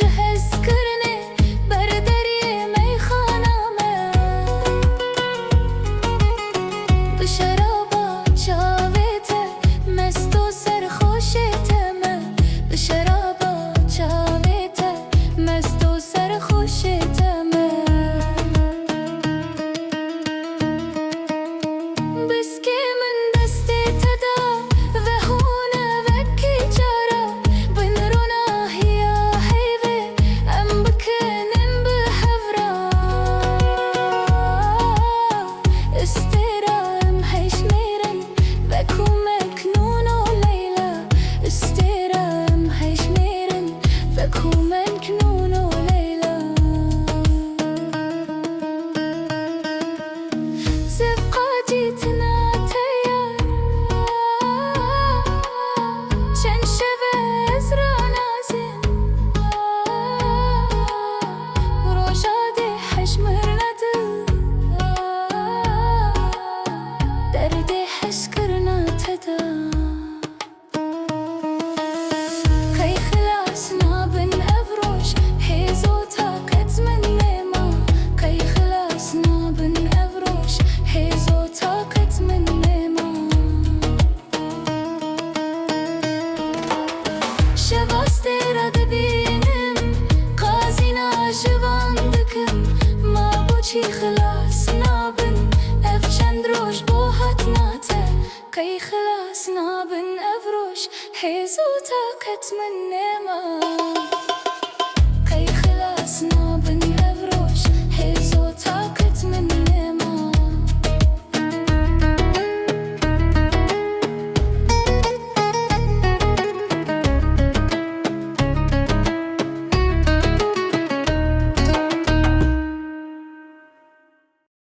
جهز کرنه بر دریه میخانه به شرابا چاویته مست و سرخوشیته به شرابا چاویته مست و سرخوشیته بسکی من دستی تدا و هونه وکی جارا بین روناهیا حیوه ام بکنن به هورا استیرا ام هیش میرن وکو مکنون و لیلا استیرا ام هیش میرن وکو مکنون و لیلا زبقا جیتنا تیار چند شبه از را نازن روژاده حشمر ندل درده حس کرنا تدا كي خلاصنا بن أفروش هيزو طاقت من نيما كي خلاصنا بن أفروش هيزو طاقت من نيما شباسته را دبینم قازینا جوان دکم ما بوچی خلاصنا بن اف چند روش بو هاتناته كي خلاصنا بن أفروش هيزو طاقت من نيما